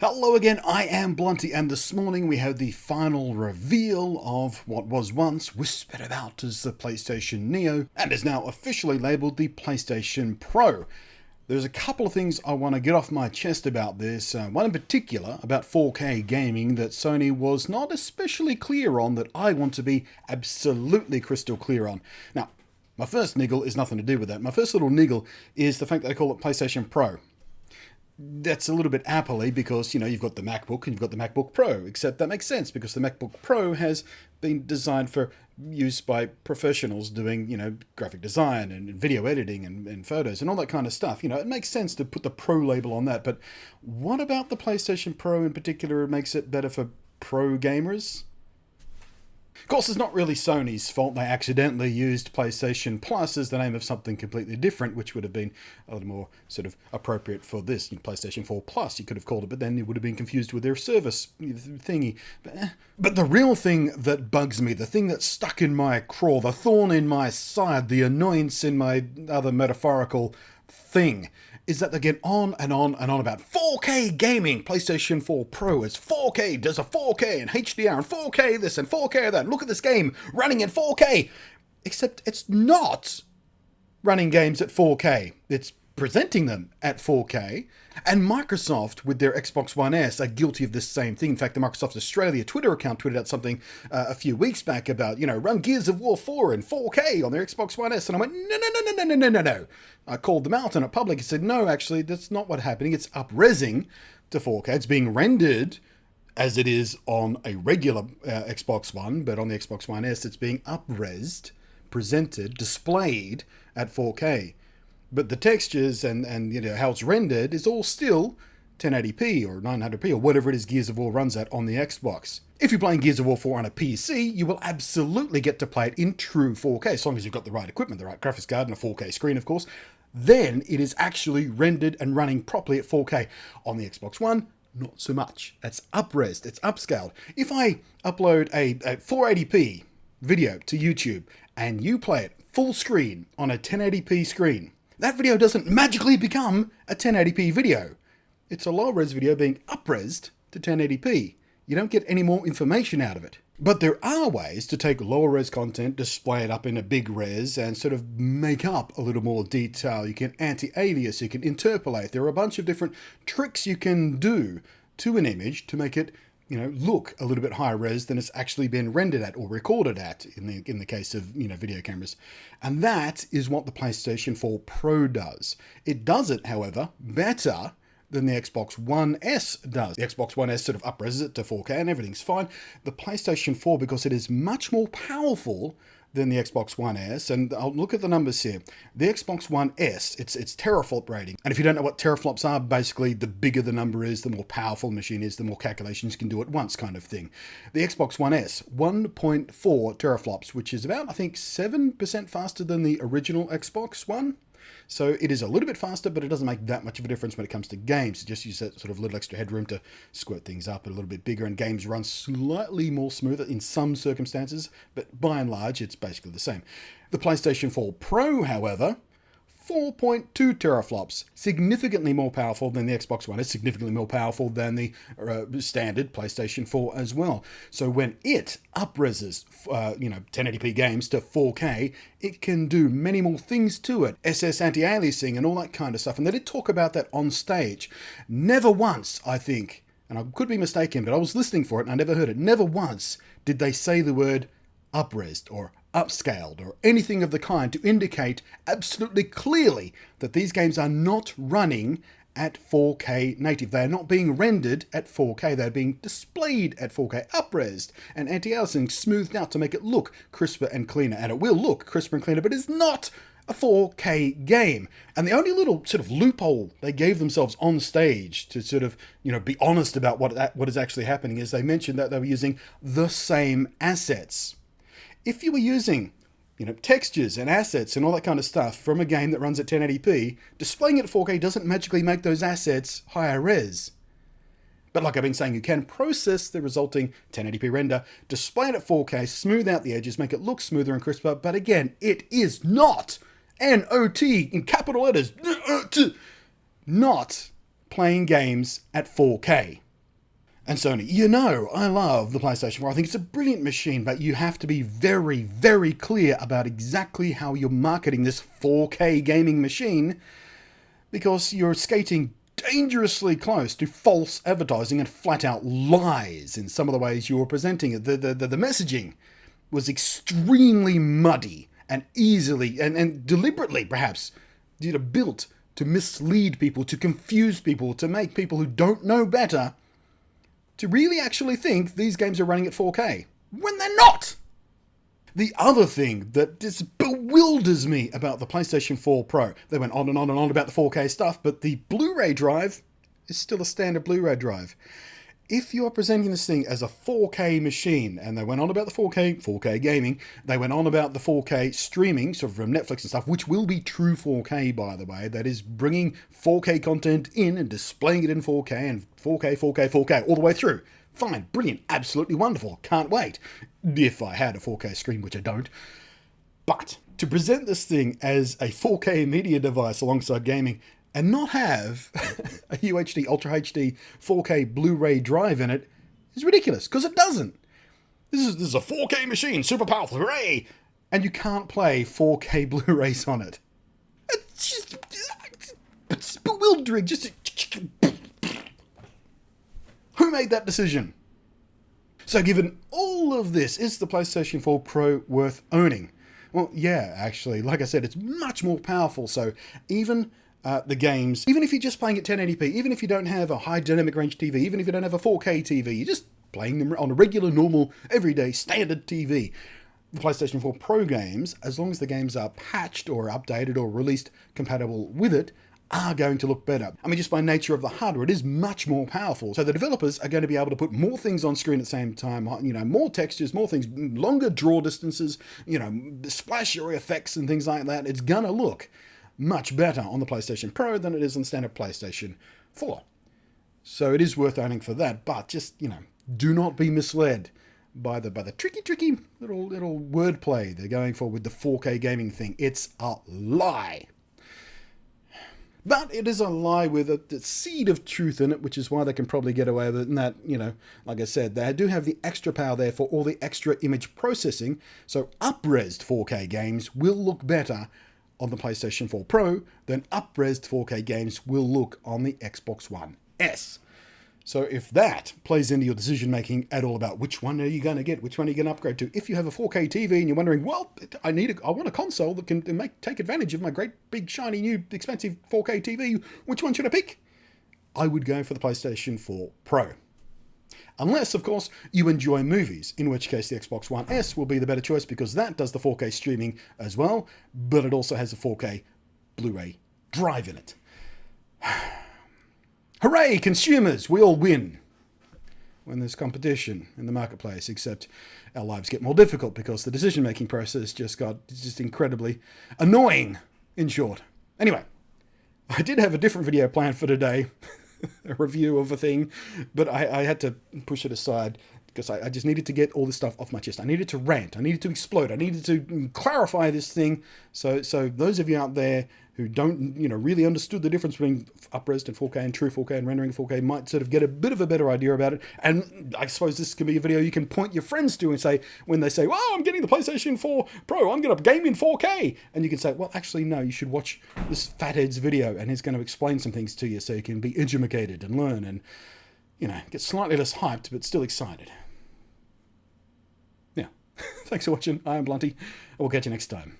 Hello again, I am Blunty, and this morning we have the final reveal of what was once whispered about as the PlayStation Neo, and is now officially labelled the PlayStation Pro. There's a couple of things I want to get off my chest about this, one in particular about 4K gaming that Sony was not especially clear on, that I want to be absolutely crystal clear on. Now, my first niggle is nothing to do with that. My first little niggle is the fact that they call it PlayStation Pro. That's a little bit aptly because, you've got the MacBook and you've got the MacBook Pro, except that makes sense because the MacBook Pro has been designed for use by professionals doing, graphic design and video editing and photos and all that kind of stuff. It makes sense to put the Pro label on that, but what about the PlayStation Pro in particular makes it better for pro gamers? Of course, it's not really Sony's fault. They accidentally used PlayStation Plus as the name of something completely different, which would have been a little more sort of appropriate for this. PlayStation 4 Plus, you could have called it, but then it would have been confused with their service thingy. But the real thing that bugs me, the thing that's stuck in my craw, the thorn in my side, the annoyance in my other metaphorical thing, is that they get on and on and on about 4K gaming. PlayStation 4 Pro is 4K, does a 4K and HDR and 4K this and 4K that. Look at this game running in 4K. Except it's not running games at 4K. It's presenting them at 4K. And Microsoft, with their Xbox One S, are guilty of this same thing. In fact, the Microsoft Australia Twitter account tweeted out something a few weeks back about, run Gears of War 4 in 4K on their Xbox One S. And I went, no. I called them out in a public and said, no, actually, that's not what's happening. It's up-resing to 4K. It's being rendered as it is on a regular Xbox One, but on the Xbox One S, it's being up-resed, presented, displayed at 4K. But the textures and how it's rendered is all still 1080p or 900p or whatever it is Gears of War runs at on the Xbox. If you're playing Gears of War 4 on a PC, you will absolutely get to play it in true 4K, as long as you've got the right equipment, the right graphics card and a 4K screen, of course. Then it is actually rendered and running properly at 4K. On the Xbox One, not so much. It's up-resed, it's upscaled. If I upload a 480p video to YouTube and you play it full screen on a 1080p screen, that video doesn't magically become a 1080p video. It's a low-res video being up-resed to 1080p. You don't get any more information out of it. But there are ways to take lower-res content, display it up in a big res, and sort of make up a little more detail. You can anti-alias, you can interpolate. There are a bunch of different tricks you can do to an image to make it look a little bit higher res than it's actually been rendered at or recorded at in the case of, video cameras. And that is what the PlayStation 4 Pro does. It does it, however, better than the Xbox One S does. The Xbox One S sort of up-reses it to 4K and everything's fine. The PlayStation 4, because it is much more powerful than the Xbox One S, and I'll look at the numbers here. The Xbox One S, it's teraflop rating. And if you don't know what teraflops are, basically the bigger the number is, the more powerful the machine is, the more calculations you can do at once kind of thing. The Xbox One S, 1.4 teraflops, which is about, I think, 7% faster than the original Xbox One. So it is a little bit faster, but it doesn't make that much of a difference when it comes to games. It just uses that sort of little extra headroom to squirt things up a little bit bigger, and games run slightly more smoother in some circumstances, but by and large, it's basically the same. The PlayStation 4 Pro, however, 4.2 teraflops, significantly more powerful than the Xbox One. It's significantly more powerful than the standard PlayStation 4 as well. So when it up-reses, 1080p games to 4K, it can do many more things to it. SS anti-aliasing and all that kind of stuff. And they did talk about that on stage. Never once, I think, and I could be mistaken, but I was listening for it and I never heard it. Never once did they say the word up-resed or upscaled or anything of the kind to indicate absolutely clearly that these games are not running at 4K native. They are not being rendered at 4K. They're being displayed at 4K, up-resed and anti-aliasing, smoothed out to make it look crisper and cleaner. And it will look crisper and cleaner, but it's not a 4K game. And the only little sort of loophole they gave themselves on stage to sort of, be honest about what is actually happening is they mentioned that they were using the same assets. If you were using, textures and assets and all that kind of stuff from a game that runs at 1080p, displaying it at 4K doesn't magically make those assets higher res. But like I've been saying, you can process the resulting 1080p render, display it at 4K, smooth out the edges, make it look smoother and crisper, but again, it is not, N-O-T in capital letters, not playing games at 4K. And Sony, you know, I love the PlayStation 4. I think it's a brilliant machine, but you have to be very, very clear about exactly how you're marketing this 4K gaming machine, because you're skating dangerously close to false advertising and flat out lies in some of the ways you were presenting it. The messaging was extremely muddy and easily and deliberately perhaps built to mislead people, to confuse people, to make people who don't know better to really actually think these games are running at 4K when they're not. The other thing that just bewilders me about the PlayStation 4 Pro, they went on and on and on about the 4K stuff, but the Blu-ray drive is still a standard Blu-ray drive. If you're presenting this thing as a 4K machine, and they went on about the 4K gaming, they went on about the 4K streaming, sort of from Netflix and stuff, which will be true 4K, by the way. That is bringing 4K content in and displaying it in 4K and 4K, all the way through. Fine, brilliant, absolutely wonderful, can't wait. If I had a 4K screen, which I don't. But to present this thing as a 4K media device alongside gaming, and not have a UHD, Ultra HD, 4K Blu-ray drive in it is ridiculous, because it doesn't. This is a 4K machine, super powerful, hooray! And you can't play 4K Blu-rays on it. It's bewildering. Who made that decision? So given all of this, is the PlayStation 4 Pro worth owning? Well, yeah, actually, like I said, it's much more powerful, so even the games, even if you're just playing at 1080p, even if you don't have a high dynamic range TV, even if you don't have a 4K TV, you're just playing them on a regular, normal, everyday, standard TV. The PlayStation 4 Pro games, as long as the games are patched or updated or released compatible with it, are going to look better. I mean, just by nature of the hardware, it is much more powerful. So the developers are going to be able to put more things on screen at the same time, more textures, more things, longer draw distances, splash area effects and things like that. It's going to look much better on the PlayStation Pro than it is on standard PlayStation 4. So it is worth owning for that, but just, do not be misled by the tricky little wordplay they're going for with the 4K gaming thing. It's a lie. But it is a lie with a seed of truth in it, which is why they can probably get away with it. And that, like I said, they do have the extra power there for all the extra image processing. So up-resed 4K games will look better on the PlayStation 4 Pro than up-resed 4K games will look on the Xbox One S. So if that plays into your decision-making at all about which one are you going to get, which one are you going to upgrade to, if you have a 4K TV and you're wondering, well, I want a console that can take advantage of my great, big, shiny, new, expensive 4K TV, which one should I pick? I would go for the PlayStation 4 Pro. Unless, of course, you enjoy movies, in which case the Xbox One S will be the better choice because that does the 4K streaming as well, but it also has a 4K Blu-ray drive in it. Hooray, consumers! We all win when there's competition in the marketplace, except our lives get more difficult because the decision-making process just got incredibly annoying, in short. Anyway, I did have a different video planned for today, a review of a thing, but I had to push it aside because I just needed to get all this stuff off my chest. I needed to rant. I needed to explode. I needed to clarify this thing. So those of you out there who don't, really understood the difference between up-res and 4K and true 4K and rendering 4K might sort of get a bit of a better idea about it. And I suppose this can be a video you can point your friends to and say, when they say, well, I'm getting the PlayStation 4 Pro, I'm going to game in 4K. And you can say, well, actually, no, you should watch this fathead's video and he's going to explain some things to you so you can be educated and learn and, get slightly less hyped but still excited. Yeah. Thanks for watching. I am Blunty. We'll catch you next time.